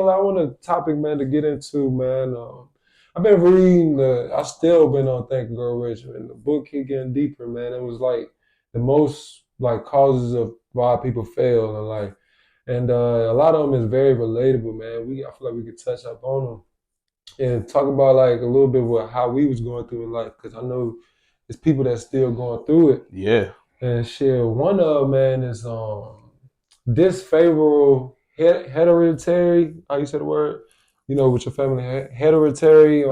gonna lie, I want a topic, man, to get into, man. I've been reading I still been on Think and Grow Rich, and the book keep getting deeper, man. It was like the most like causes of why people fail in life. And a lot of them is very relatable, man. I feel like we could touch up on them and talk about like a little bit what how we was going through in life, because I know there's people that's still going through it. Yeah. And shit, one of them, man, is disfavorable hereditary. How you say the word? You know, with your family hereditary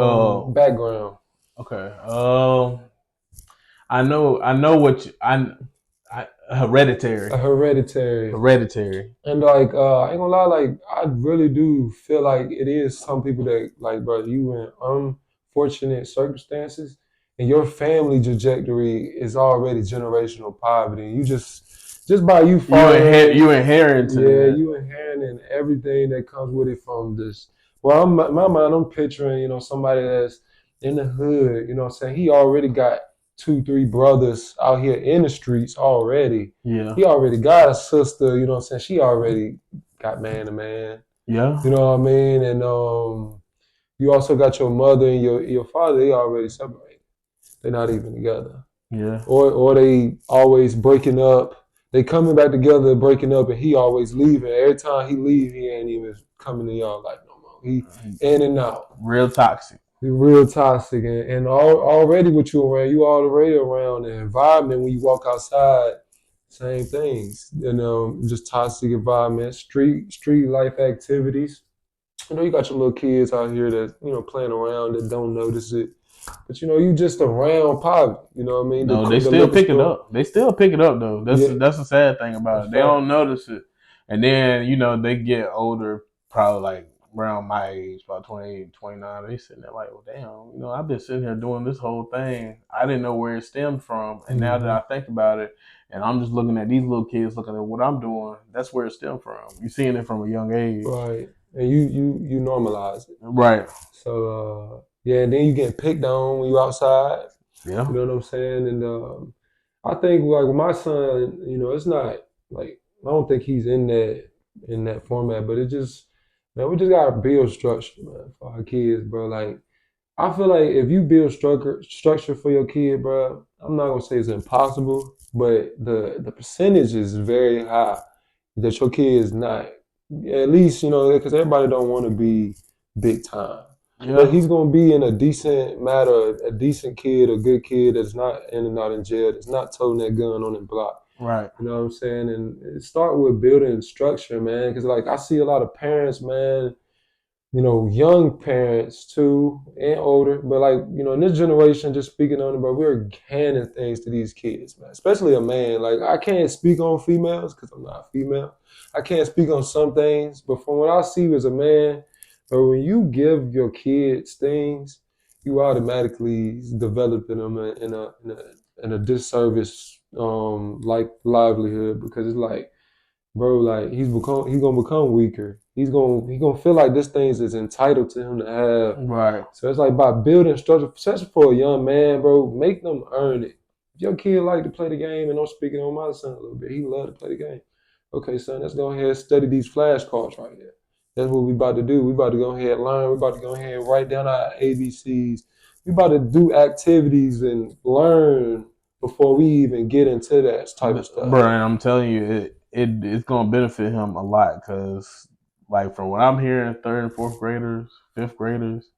background. Okay. I know what hereditary. A hereditary. Hereditary. And like, I ain't gonna lie, like I really do feel like it is some people that like, bro, you in unfortunate circumstances, and your family trajectory is already generational poverty. You just by you following, You inherit yeah, it. you inheriting everything that comes with it from this. Well, my mind, I'm picturing, somebody that's in the hood. You know what I'm saying? He already got two, three brothers out here in the streets already. Yeah. He already got a sister, you know what I'm saying? She already got man to man. Yeah. You know what I mean? And you also got your mother and your father, they already separated. They're not even together. Yeah. Or they always breaking up. They coming back together, breaking up, and he always leaving. Every time he leave, he ain't even coming to y'all life no more. He in and out. Real toxic. Real toxic, and already with you around, you already around the environment when you walk outside, same things, just toxic environment, street life activities. You got your little kids out here that, playing around that don't notice it, but you just around poverty, you know what I mean? No, they still pick it up. They still pick it up though. That's the sad thing about it. They don't notice it, and then they get older, probably like around my age, about 28, 29, they sitting there like, well, damn, I've been sitting here doing this whole thing. I didn't know where it stemmed from. And now that I think about it, and I'm just looking at these little kids, looking at what I'm doing, that's where it stemmed from. You're seeing it from a young age. Right. And you normalize it. Right. So, yeah, and then you get picked on when you outside. Yeah. You know what I'm saying? And I think like with my son, it's not like, I don't think he's in that format, but it just, man, we just gotta build structure, man, for our kids, bro. Like, I feel like if you build structure for your kid, bro, I'm not gonna say it's impossible, but the percentage is very high that your kid is not, at least, because everybody don't want to be big time. Yeah. But he's gonna be in a decent matter, a decent kid, a good kid that's not in and out in jail, that's not toting that gun on the block. Right. You know what I'm saying? And start with building structure, man. Because like I see a lot of parents, man, young parents too, and older, but like, in this generation, just speaking on it, but we're handing things to these kids, man, especially a man. Like, I can't speak on females because I'm not female. I can't speak on some things, but from what I see as a man, but when you give your kids things, you automatically developing them in a disservice like livelihood, because it's like, bro, like he's gonna become weaker. He's gonna feel like this thing is entitled to him to have. Right. So it's like by building structure, especially for a young man, bro, make them earn it. If your kid like to play the game, and I'm speaking on my son a little bit, he love to play the game. Okay, son, let's go ahead and study these flashcards right here. That's what we about to do. We about to go ahead and learn. We about to go ahead and write down our ABCs. We about to do activities and learn before we even get into that type of stuff. Bro, and I'm telling you, it's gonna benefit him a lot, because like from what I'm hearing, third and fourth graders, fifth graders,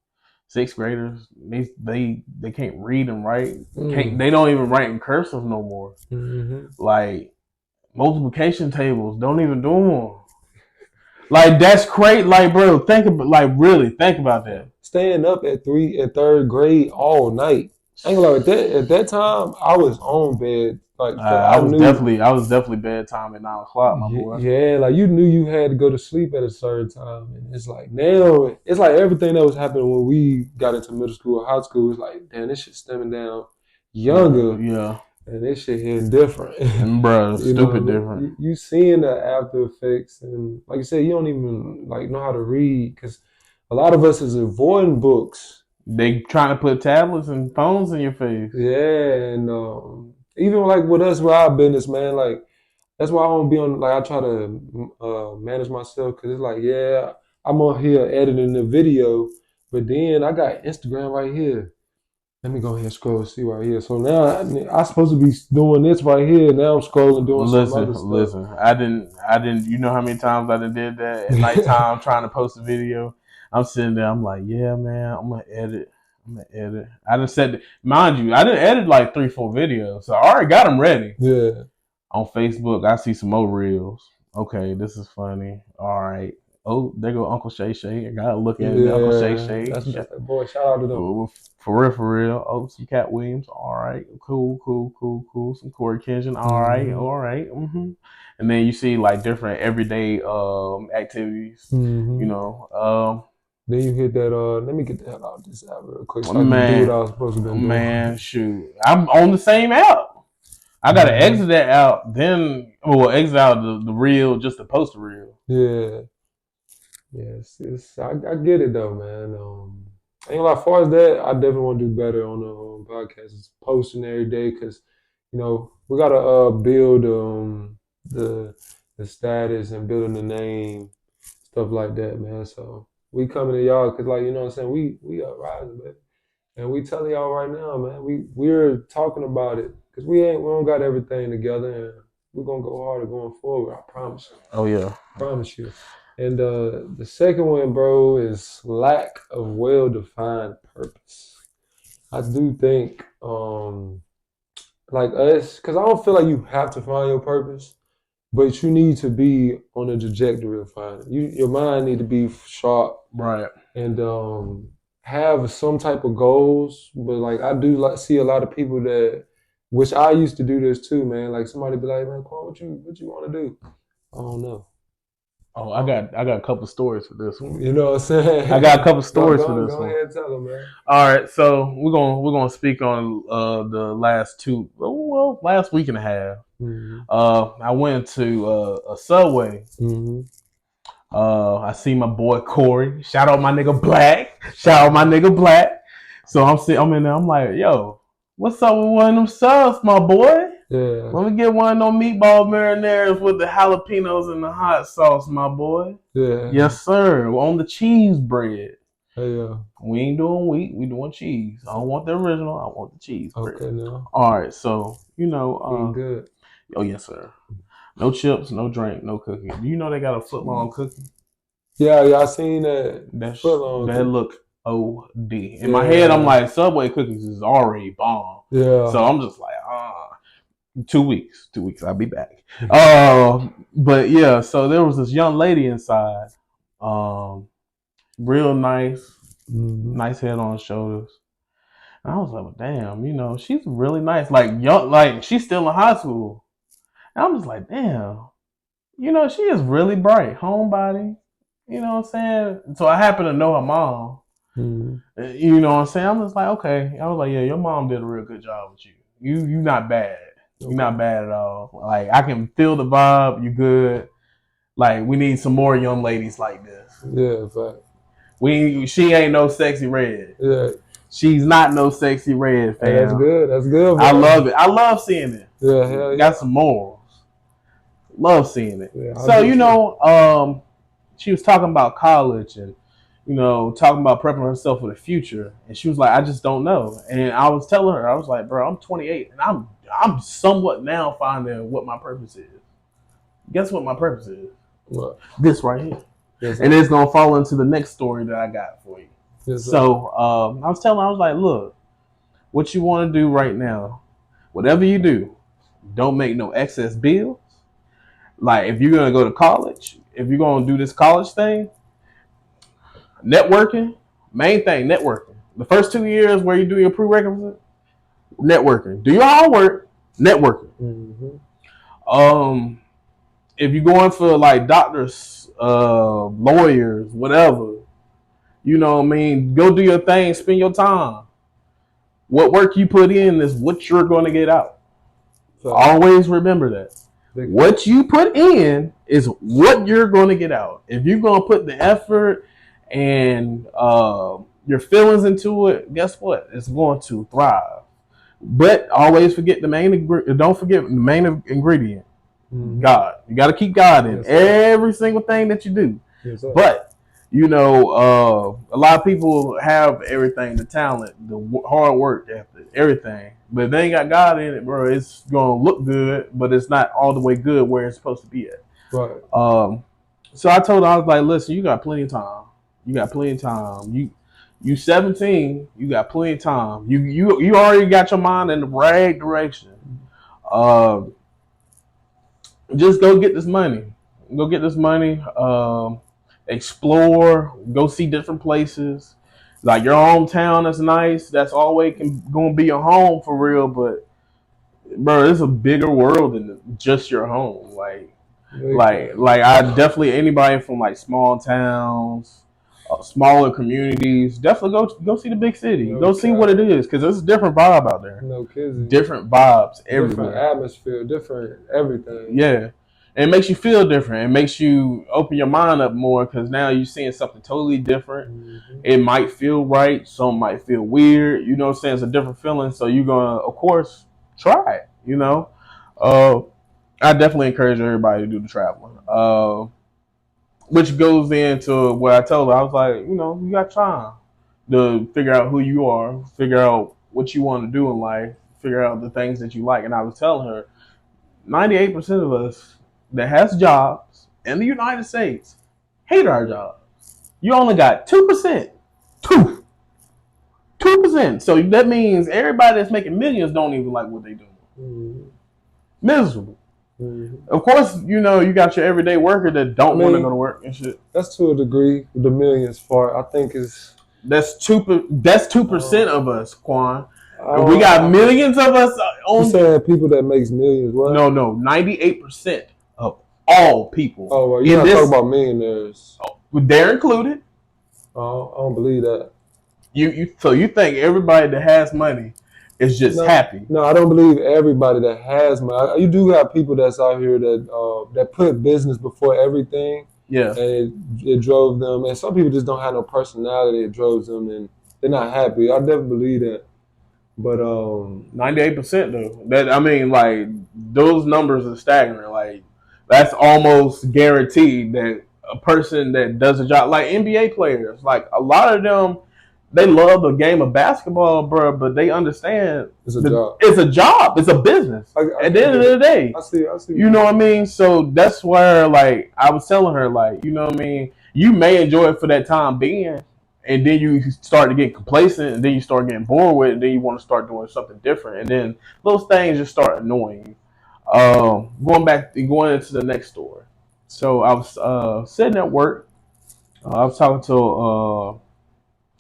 sixth graders, they can't read and write. They don't even write in cursive no more. Mm-hmm. Like multiplication tables, don't even do them. Like, that's crazy. Like, bro, really think about that. Staying up at third grade all night. I ain't gonna lie, at that time I was on bed. Like, I was definitely bedtime at 9:00, my boy. Yeah, like you knew you had to go to sleep at a certain time, and it's like now it's like everything that was happening when we got into middle school or high school was like, damn, this shit stemming down younger. Yeah. And this shit hitting different. And bro, stupid different. You seeing the after effects, and like you said, you don't even like know how to read, because a lot of us is avoiding books. They trying to put tablets and phones in your face. Yeah, and even like with us, with our business, man, like that's why I don't be on. Like I try to manage myself, because it's like, yeah, I'm on here editing the video, but then I got Instagram right here. Let me go ahead and scroll and see right here. So now I'm supposed to be doing this right here. Now I'm scrolling, doing some other stuff. Listen. I didn't. You know how many times I done did that at nighttime trying to post a video. I'm sitting there. I'm like, yeah, man. I'm gonna edit. I done said, mind you, I didn't edit like 3-4 videos, so I already got them ready. Yeah. On Facebook, I see some more reels. Okay, this is funny. All right. Oh, there go Uncle Shay Shay. I gotta look at Uncle Shay Shay. That's boy, shout out to them. For real. Oh, some Cat Williams. All right. Cool. Some Corey Kension. All right. Mm-hmm. And then you see like different everyday activities. Mm-hmm. You know. Then you hit that. Let me get the hell out of this app real quick. So man, I can do what I was supposed to be doing. Man, shoot. I'm on the same app. I gotta exit that out, then exit out the reel just to post the reel. Yeah. Yes, I get it though, man. I ain't gonna lie, as far as that, I definitely want to do better on the podcast. It's posting every day because, we gotta build the status and building the name, stuff like that, man. So we coming to y'all because, like, you know what I'm saying, we up rising, man. And we telling y'all right now, man, we're talking about it because we don't got everything together, and we're gonna go harder going forward. I promise you. Oh yeah, I promise you. And the second one, bro, is lack of well-defined purpose. I do think, like us, because I don't feel like you have to find your purpose, but you need to be on a trajectory of finding it. Your mind need to be sharp, right, and have some type of goals. But like I do see a lot of people that, which I used to do this too, man. Like somebody be like, man, Quan, what you want to do? I don't know. Oh, I got a couple stories for this one. You know what I'm saying? I got a couple stories for this one. Go ahead and tell them, man. All right, so we're gonna speak on the last week and a half. Mm-hmm. I went to a Subway. Mm-hmm. I see my boy Corey. Shout out my nigga Black. So I'm in there. I'm like, yo, what's up with one of them subs, my boy? Yeah. Let me get one of them meatball marinaires with the jalapenos and the hot sauce, my boy. Yeah. Yes, sir. We're on the cheese bread. Hey, yeah. We ain't doing wheat. We doing cheese. I don't want the original. I want the cheese bread. Okay, now. All right. So, good. Oh, yes, sir. No chips, no drink, no cookie. Do you know they got a foot long cookie? Yeah, I seen that. Foot long. That look OD. In my head, I'm like, Subway cookies is already bomb. Yeah. So I'm just like, 2 weeks. 2 weeks, I'll be back. But yeah, so there was this young lady inside. Real nice, nice head on shoulders. And I was like, well, damn, she's really nice. Like young, like she's still in high school. And I'm just like, damn, she is really bright, homebody. You know what I'm saying? So I happen to know her mom. Mm-hmm. You know what I'm saying? I'm just like, okay. I was like, yeah, your mom did a real good job with you. You're not bad. You're not bad at all. Like, I can feel the vibe. You good. Like, we need some more young ladies like this. Yeah, fact. She ain't no sexy red. Yeah. She's not no sexy red, fam. Hey, that's good. Man. I love it. I love seeing it. Yeah, hell yeah. Got some morals. Love seeing it. Yeah, so, she was talking about college and, talking about prepping herself for the future. And she was like, I just don't know. And I was telling her, I was like, bro, I'm 28 and I'm somewhat now finding what my purpose is. Guess what my purpose is? What? This right here. Yes, and it's going to fall into the next story that I got for you. Yes, so I was telling her, I was like, look, what you want to do right now, whatever you do, don't make no excess bills. Like if you're going to go to college, if you're going to do this college thing, networking, main thing, networking. The first 2 years where you do your prerequisite, networking. Do your homework, networking. Mm-hmm. If you're going for like doctors, lawyers, whatever, go do your thing, spend your time. What work you put in is what you're going to get out. So, always remember that. What you put in is what you're going to get out. If you're going to put the effort and your feelings into it, guess what? It's going to thrive. But always forget don't forget the main ingredient. Mm-hmm. God. You got to keep God in every single thing that you do. Yes, but You know, a lot of people have everything, the talent, the hard work ethic, everything. But if they ain't got God in it, bro, it's going to look good, but it's not all the way good where it's supposed to be at. Right. So I told her, I was like, listen, you got plenty of time. You got plenty of time. You 17, you got plenty of time. You already got your mind in the right direction. Uh, just go get this money. Go get this money. Explore. Go see different places. Like your hometown is nice. That's always gonna be your home for real. But bro, it's a bigger world than just your home. Like I definitely anybody from like small towns, smaller communities, definitely go see the big city. Go see what it is because there's a different vibe out there. No kidding. Different vibes everywhere. Different atmosphere, different everything. Yeah. And it makes you feel different. It makes you open your mind up more because now you're seeing something totally different. Mm-hmm. It might feel right. Some might feel weird. You know what I'm saying? It's a different feeling. So you're going to, of course, try it, you know? I definitely encourage everybody to do the traveling. Which goes into what I told her. I was like, you know, you got time to figure out who you are, figure out what you want to do in life, figure out the things that you like. And I was telling her, 98% of us that has jobs in the United States hate our jobs. You only got 2%. 2%. So that means everybody that's making millions don't even like what they do. Mm-hmm. Miserable. Mm-hmm. Of course, you know, you got your everyday worker that don't want to go to work and shit. That's to a degree. The millions part, I think, is that's 2% of us, Quan. We got millions of us on. You saying people that makes millions? What? No, 98% of all people. Oh, well, you're not talking about millionaires. They're included. Oh, I don't believe that. So you think everybody that has money is just happy? No, I don't believe everybody that has money. You do have people that's out here that put business before everything. Yeah, and it drove them. And some people just don't have no personality. It drove them, and they're not happy. I never believe that. But 98% though. That I mean, like those numbers are staggering. Like that's almost guaranteed that a person that does a job, like NBA players, like a lot of them, they love the game of basketball, bro. But they understand it's a job. It's a job. It's a business. At the end of the day, I see. You know what I mean? So that's where, like, I was telling her, like, you know what I mean? You may enjoy it for that time being. And then you start to get complacent, and then you start getting bored with it, and then you want to start doing something different, and then those things just start annoying you. Going into the next story. So I was sitting at work. I was talking to an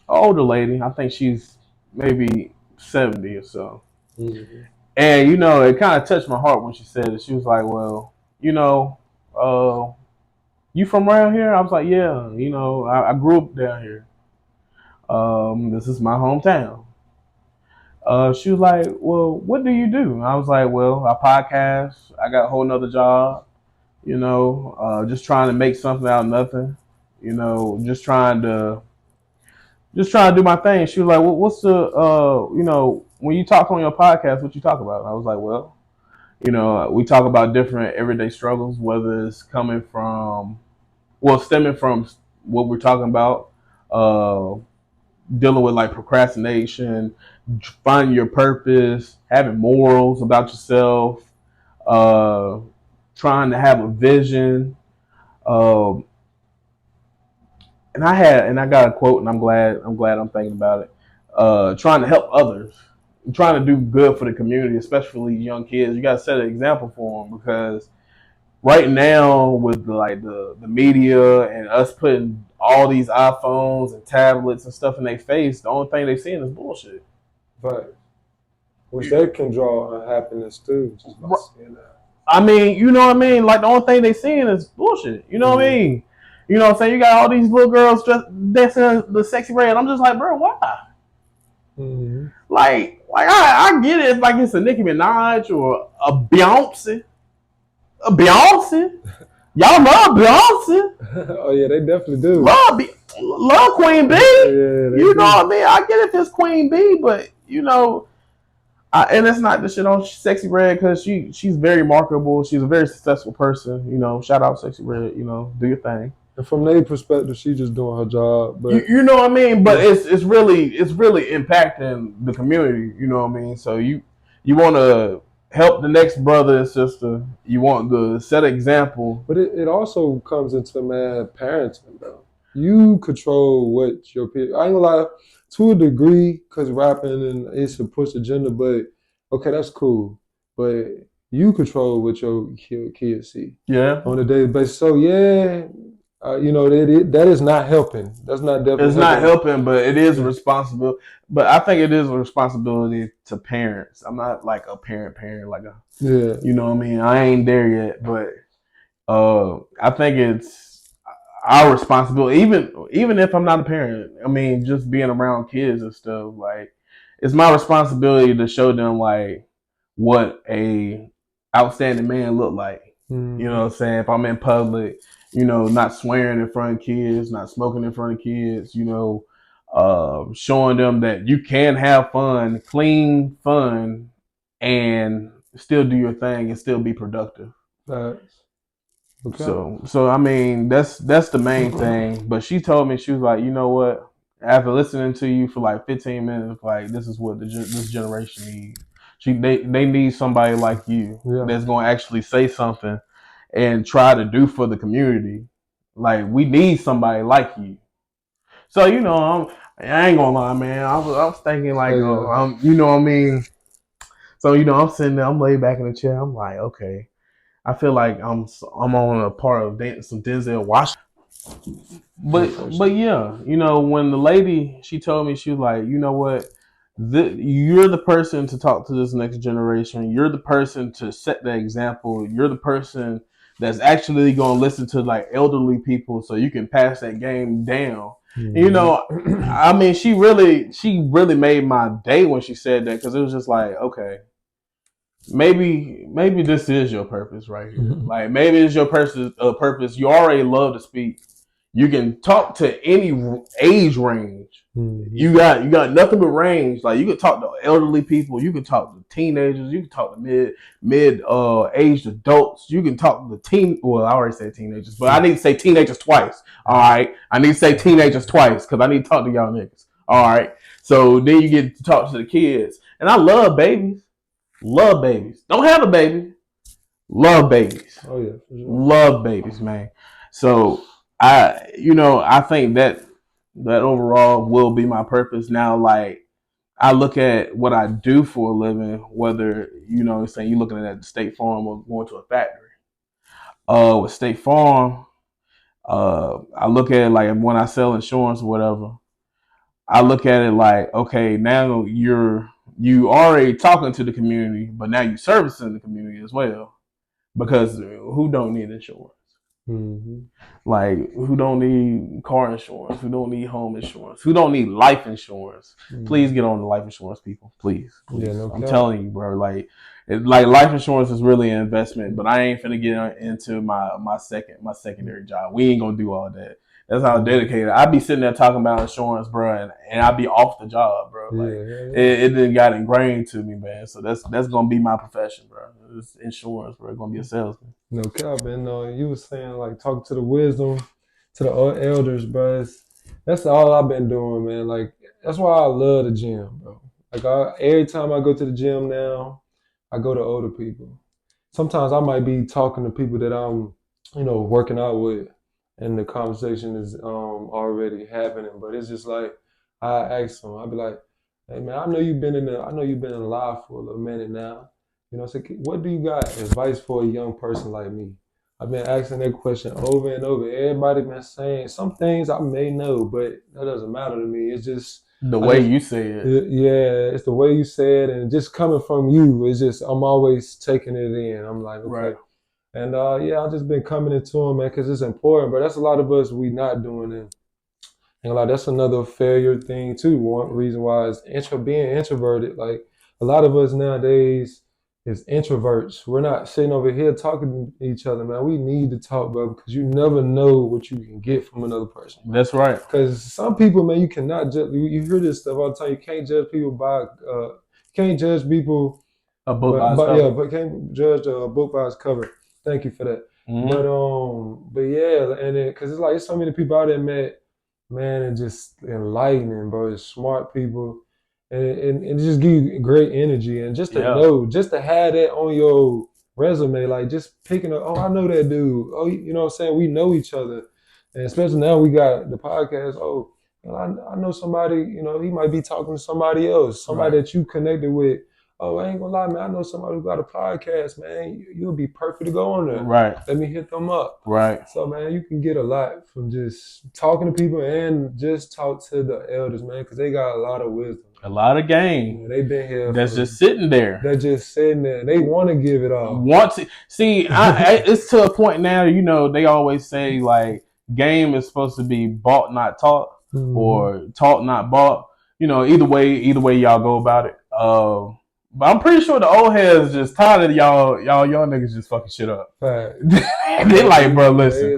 older lady. I think she's maybe 70 or so. Mm-hmm. And, you know, it kind of touched my heart when she said it. She was like, well, you know, you from around here? I was like, yeah, you know, I grew up down here. This is my hometown. She was like, well, what do you do? And I was like, well, I podcast. I got a whole nother job, you know, just trying to make something out of nothing, you know, just trying to do my thing. She was like, well, what's the, you know, when you talk on your podcast, what you talk about? And I was like, well, you know, we talk about different everyday struggles, whether it's stemming from what we're talking about, dealing with like procrastination, finding your purpose, having morals about yourself, trying to have a vision. And I got a quote, and I'm glad I'm thinking about it. Trying to help others, trying to do good for the community, especially young kids. You got to set an example for them because right now with the media and us putting all these iPhones and tablets and stuff in their face, the only thing they seeing is bullshit. Right. Which they can draw unhappiness too. Just by seeing that. I mean, you know what I mean? Like the only thing they seeing is bullshit. You know what I mean? You know what I'm saying? You got all these little girls dancing the sexy red. I'm just like, bro, why? Mm-hmm. Like I get it. Like it's a Nicki Minaj or a Beyonce. Y'all love Beyonce. Oh yeah, they definitely do. Love Queen B. Yeah, you know what I mean? I get it if it's Queen B, but you know, and it's not the shit on Sexy Red because she's very marketable. She's a very successful person. You know, shout out Sexy Red. You know, do your thing. And from their perspective, she just doing her job. But you know what I mean. But it's really impacting the community. You know what I mean. So you want to help the next brother and sister. You want to set an example. But it also comes into, man, parenting, bro. You control what your peers. I ain't gonna lie, to a degree, because rapping and it's to push agenda, but okay, that's cool. But you control what your kids see Yeah. on a daily basis. So, yeah, that is not helping. That's not definitely It's not helping. helping, but it is responsible. But I think it is a responsibility to parents. I'm not like a parent like a, Yeah. you know what I mean. I ain't there yet, but I think it's our responsibility. Even if I'm not a parent, I mean, just being around kids and stuff, like it's my responsibility to show them like what a outstanding man look like. You know what I'm saying? If I'm in public, not swearing in front of kids, not smoking in front of kids, showing them that you can have fun, clean fun, and still do your thing and still be productive. Okay. So I mean, that's the main thing. But she told me, she was like, you know what? After listening to you for like 15 minutes, like this is what this generation needs. They need somebody like you that's going to actually say something and try to do for the community. Like we need somebody like you. So I ain't gonna lie, man. I was thinking like, you know what I mean. So I'm sitting there, I'm laid back in the chair. I'm like, okay. I feel like I'm on a part of some Denzel Washington. But yeah, when the lady, she told me, she was like, you know what, you're the person to talk to this next generation. You're the person to set the example. You're the person that's actually going to listen to like elderly people, so you can pass that game down. I mean, she really made my day when she said that, because it was just like, okay, maybe this is your purpose right here. Like maybe it's your purpose. You already love to speak. You can talk to any age range. You got nothing but range. Like you can talk to elderly people. You can talk to teenagers. You can talk to mid aged adults. You can talk to Well, I already said teenagers, but I need to say teenagers twice. All right, I need to say teenagers twice because I need to talk to y'all niggas. All right. So then you get to talk to the kids, and I love babies. Love babies. Don't have a baby. Love babies. Oh yeah, for sure. Love babies, man. So I think that overall will be my purpose. Now, like I look at what I do for a living, whether saying you're looking at the State Farm or going to a factory. With State Farm, I look at it like when I sell insurance or whatever. I look at it like, okay, now you already talking to the community, but now you servicing the community as well. Because who don't need insurance? Like who don't need car insurance? Who don't need home insurance? Who don't need life insurance? Please get on the life insurance, people. Please. Yeah, no I'm telling you, bro. Like life insurance is really an investment, but I ain't finna get into my secondary job. We ain't gonna do all that. That's how dedicated I be sitting there talking about insurance, bro, and I be off the job, bro. Like it didn't got ingrained to me, man. So that's gonna be my profession, bro. It's insurance, bro. Gonna be a salesman. No cap, man. You was saying like talk to the wisdom, to the elders, bro. That's all I've been doing, man. Like that's why I love the gym, bro. Like every time I go to the gym now, I go to older people. Sometimes I might be talking to people that I'm, working out with, and the conversation is already happening. But it's just like I ask them, I'll be like, "Hey man, I know you've been alive for a little minute now. So what do you got advice for a young person like me?" I've been asking that question over and over. Everybody been saying some things I may know, but that doesn't matter to me. It's just the way you say it. Yeah, it's the way you say it, and just coming from you. It's just I'm always taking it in. I'm like, okay. Right. And I've just been coming into them, man, because it's important. But that's a lot of us we not doing it. And like that's another failure thing too. One reason why is being introverted. Like a lot of us nowadays is introverts. We're not sitting over here talking to each other, man. We need to talk, bro, because you never know what you can get from another person. Man. That's right. Because some people, man, you cannot judge. You hear this stuff all the time. You can't judge people by. Can't judge people. A book by its cover. Yeah, but can't judge a book by its cover. Thank you for that. But yeah, and it because it's like it's so many people out there met, man, and just enlightening, bro. It's smart people, and it just give you great energy, and just to Yeah. know, just to have that on your resume, like just picking up. Oh, I know that dude. Oh, you know what I'm saying? We know each other, and especially now we got the podcast. Oh, you know, I know somebody. You know, he might be talking to somebody else, somebody Right. that you connected with. Oh, I ain't gonna lie, man. I know somebody who got a podcast, man. You'll be perfect to go on there. Right. Let me hit them up. Right. So, man, you can get a lot from just talking to people and just talk to the elders, man, because they got a lot of wisdom. A lot of game. You know, they've been here That's for. just sitting there. They're just sitting there. They want to give it all. Want to see? It's to a point now. You know, they always say like game is supposed to be bought, not taught, or taught, not bought. You know, either way y'all go about it. But I'm pretty sure the old heads just tired of y'all niggas just fucking shit up. Right. They like, bro, listen,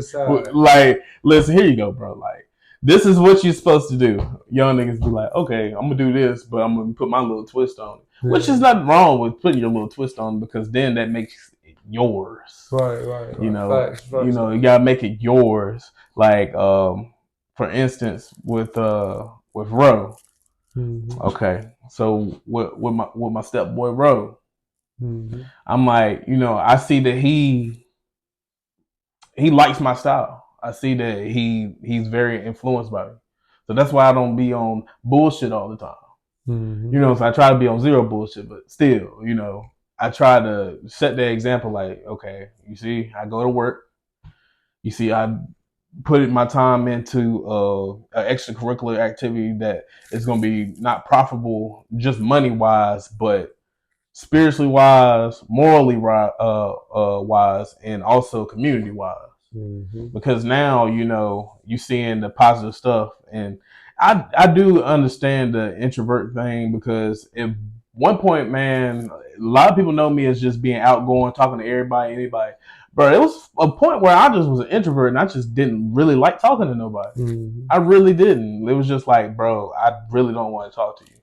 listen, here you go, bro. Like, this is what you're supposed to do. Young niggas be like, okay, I'm gonna do this, but I'm gonna put my little twist on it. Yeah. Which is nothing wrong with putting your little twist on, because then that makes it yours. Right. You know, facts. You gotta make it yours. Like, for instance, with Ro. Mm-hmm. Okay, so with my step boy Ro, I'm like, I see that he likes my style. I see that he's very influenced by me. So that's why I don't be on bullshit all the time. So I try to be on zero bullshit, but still, I try to set the example like, okay, you see, I go to work. You see, I put my time into an extracurricular activity that is going to be not profitable just money wise, but spiritually wise, morally wise, and also community wise. Because now you seeing the positive stuff, and I do understand the introvert thing, because at one point, man, a lot of people know me as just being outgoing, talking to everybody, anybody. But it was a point where I just was an introvert, and I just didn't really like talking to nobody. I really didn't. It was just like, bro, I really don't want to talk to you.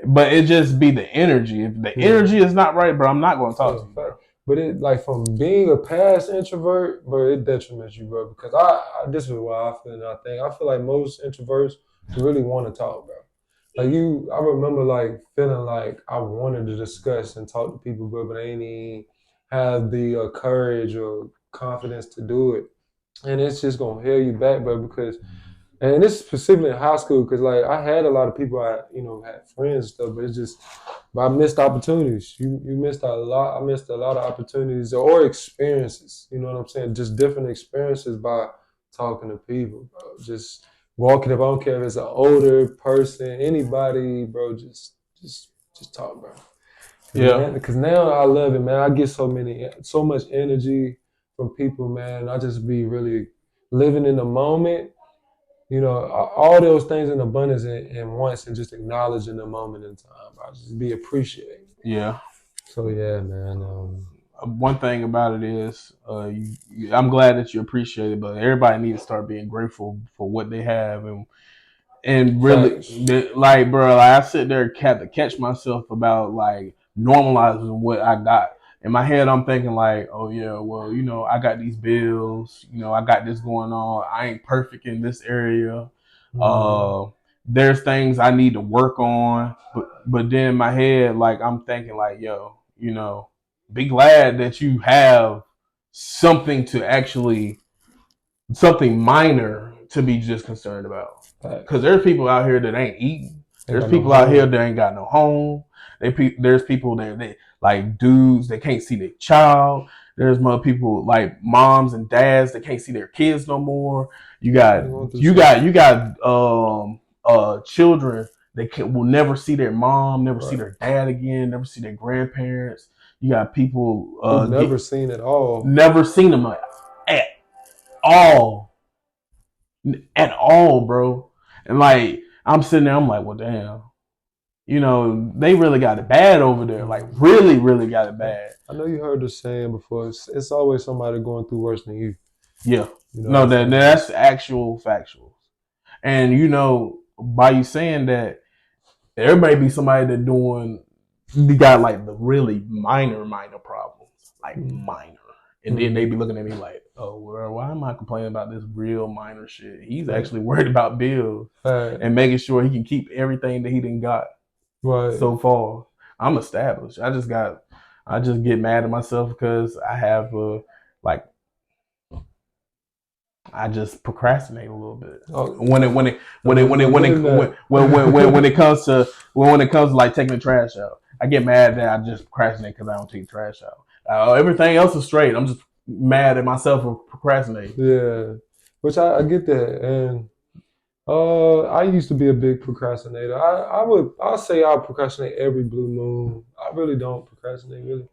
But it just be the energy. If the energy is not right, bro, I'm not going to talk to you, bro. But it, like, from being a past introvert, bro, it detriments you, bro. Because this is why I feel, and I feel like most introverts really want to talk, bro. Like I remember like feeling like I wanted to discuss and talk to people, bro, but I ain't even have the courage or confidence to do it. And it's just gonna hold you back, bro, because, and this specifically in high school, because like I had a lot of people, I had friends and stuff, but it's just, I missed opportunities. You missed a lot. I missed a lot of opportunities or experiences. You know what I'm saying? Just different experiences by talking to people, bro. Just walking up. I don't care if it's an older person, anybody, bro. Just talk, bro. Yeah. Because now I love it, man. I get so much energy from people, man. I just be really living in the moment. All those things in abundance and once, and just acknowledging the moment in time. I just be appreciating. Yeah. So yeah, man. One thing about it is, I'm glad that you appreciate it, but everybody needs to start being grateful for what they have, and really, like, bro, like, I sit there have to catch myself about like normalizing what I got. In my head, I'm thinking like, oh yeah, well, I got these bills, I got this going on. I ain't perfect in this area. There's things I need to work on, but then in my head, like, I'm thinking like, yo, be glad that you have something minor to be just concerned about. Because there's people out here that ain't eating. There's people out here that ain't got no home. There's people that like dudes that can't see their child. There's more people like moms and dads that can't see their kids no more. You got children that will never see their mom, never see their dad again, never see their grandparents. You got people never seen at all. Never seen them at all, bro. And like, I'm sitting there, I'm like, well, damn. They really got it bad over there. Like, really, really got it bad. I know you heard the saying before. It's always somebody going through worse than you. Yeah. That's actual factuals. And, by you saying that, there may be somebody that got like the really minor problems. Like, minor. And then they be looking at me like, oh, well, why am I complaining about this real minor shit? He's actually worried about bills and making sure he can keep everything that he done got so far. I'm established. I just get mad at myself because I have I just procrastinate a little bit when it comes to like taking the trash out. I get mad that I just procrastinate because I don't take the trash out. Everything else is straight. I'm just mad at myself for procrastinating. Yeah, which I get that, and I used to be a big procrastinator. I'll say I procrastinate every blue moon. I really don't procrastinate really,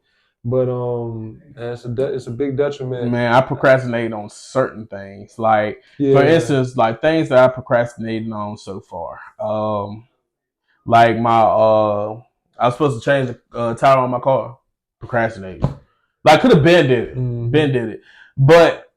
but and it's a big detriment. Man, I procrastinate on certain things. Like for instance, like things that I procrastinated on so far. Like I was supposed to change the tire on my car. Procrastinated. Like could have been did it. Ben did it. But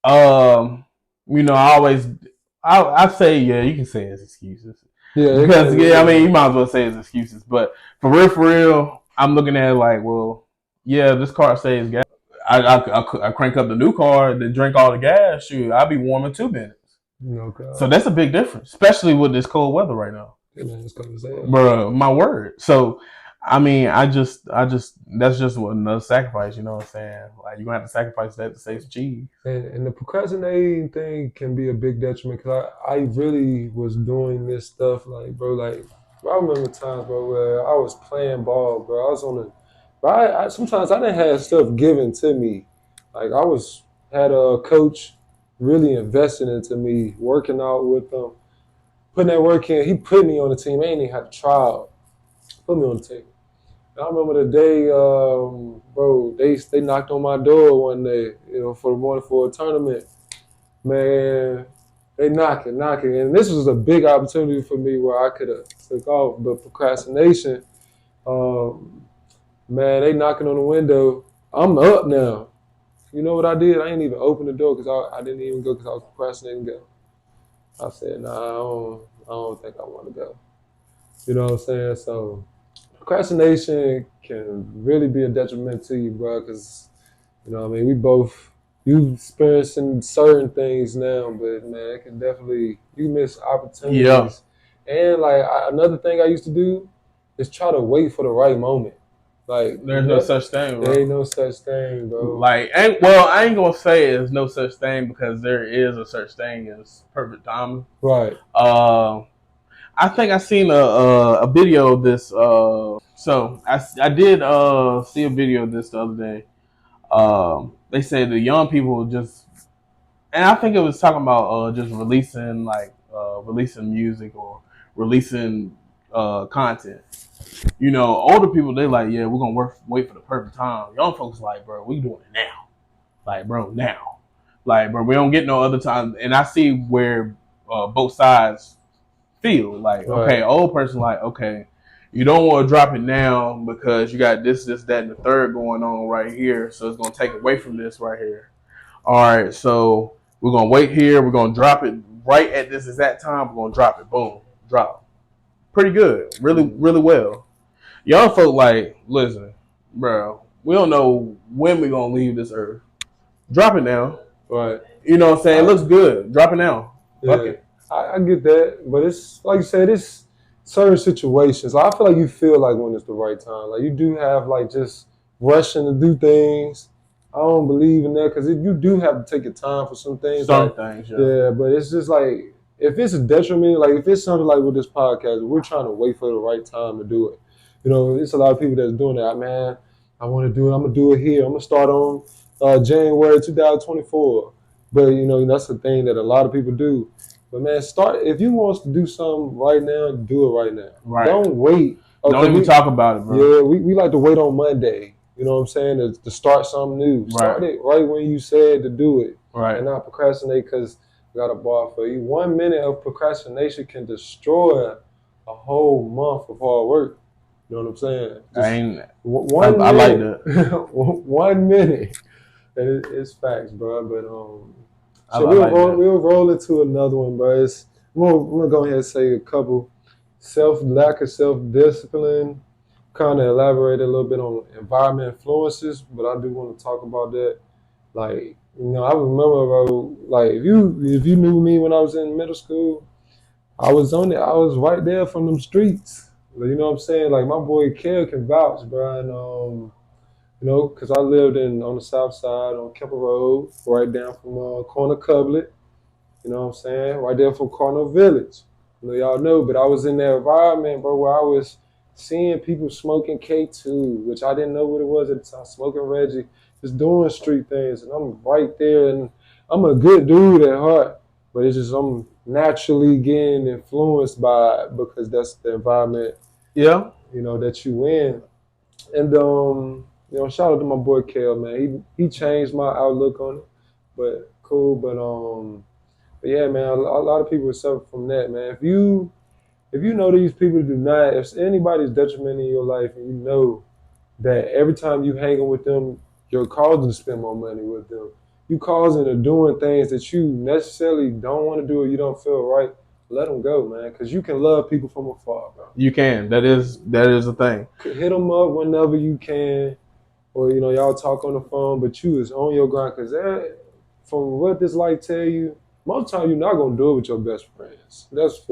you know, I say you can say it's excuses. Yeah, because I mean you might as well say it's excuses. But for real, I'm looking at it like, well, yeah, this car saves gas. I crank up the new car to drink all the gas. Shoot, I'll be warm in 2 minutes. Okay. So that's a big difference, especially with this cold weather right now. Bro, my word. So I mean, I just that's just another sacrifice, you know what I'm saying? Like you're gonna have to sacrifice that to save some cheese. And the procrastinating thing can be a big detriment because I really was doing this stuff like, bro, like I remember times, bro, where I was playing ball, bro. I was on the, but sometimes I didn't have stuff given to me. Like had a coach really invested into me, working out with them, putting that work in. He put me on the team. I ain't even had to try out. Put me on the team. I remember the day, bro, they knocked on my door one day, you know, for a tournament. Man, they knocking. And this was a big opportunity for me where I could have took off, but procrastination, man, they knocking on the window. I'm up now. You know what I did? I didn't even open the door because I didn't even go because I was procrastinating to go. I said, nah, I don't think I want to go. You know what I'm saying? So procrastination can really be a detriment to you, bro, because, you know what I mean, you experiencing certain things now, but, man, it can definitely, you miss opportunities. Yeah. And, like, another thing I used to do is try to wait for the right moment. Like there's no such thing, bro. There ain't no such thing, bro. Like, I ain't gonna say there's no such thing because there is a such thing as perfect timing. Right. I think I seen a video of this. So I did see a video of this the other day. They said the young people just, and I think it was talking about just releasing releasing music or releasing content. You know, older people, they like, yeah, we're gonna wait for the perfect time. Young folks like, bro, we doing it now. Like, bro, now. Like, bro, we don't get no other time. And I see where both sides feel. Like, okay, old person like, okay, you don't want to drop it now because you got this, that, and the third going on right here. So it's gonna take away from this right here. All right, so we're gonna wait here. We're gonna drop it right at this exact time. We're gonna drop it. Boom, drop. Pretty good. Really, really well. Young folk like, listen, bro, we don't know when we're gonna leave this earth. Drop it now. Right. You know what I'm saying? It looks good. Drop it now. Yeah. Fuck it. I get that, but it's like you said, it's certain situations. I feel like you feel like when it's the right time. Like you do have like just rushing to do things. I don't believe in that because you do have to take your time for some things. Yeah, but it's just like if it's a detriment, like if it's something like with this podcast, we're trying to wait for the right time to do it. You know, it's a lot of people that's doing that. Man, I want to do it. I'm gonna do it here. I'm gonna start on January 2024. But you know, that's the thing that a lot of people do. But man, if you want to do something right now, do it right now. Right. Don't wait. Okay, don't even talk about it, bro. Yeah, we like to wait on Monday. You know what I'm saying? To start something new. Start it right when you said to do it. Right. And not procrastinate because I got a bar for you. 1 minute of procrastination can destroy a whole month of hard work. You know what I'm saying? I like that. 1 minute. And it's facts, bro. But so we'll roll into another one, bro. I'm gonna go ahead and say a couple. Lack of self-discipline. Kind of elaborate a little bit on environment influences, but I do want to talk about that. Like, I remember, bro, like if you knew me when I was in middle school, I was on it. I was right there from them streets. You know what I'm saying? Like my boy Kel can vouch, bro. And because I lived on the south side on Kemper Road, right down from Corner Cublet. You know what I'm saying? Right there from Cardinal Village. Y'all know, but I was in that environment, bro, where I was seeing people smoking K2, which I didn't know what it was at the time, smoking Reggie, just doing street things. And I'm right there, and I'm a good dude at heart, but it's just I'm naturally getting influenced by it because that's the environment, Yeah. that you in. And shout out to my boy Kel, man. He changed my outlook on it, but cool. But yeah, man, a lot of people suffer from that, man. If you know these people do not, if anybody's detrimenting your life, and you know that every time you hanging with them, you're causing to spend more money with them. You causing to doing things that you necessarily don't want to do or you don't feel right. Let them go, man, because you can love people from afar, bro. You can. That is the thing. Hit them up whenever you can, or y'all talk on the phone, but you is on your grind because from what this light tell you, most time you're not gonna do it with your best friends. That's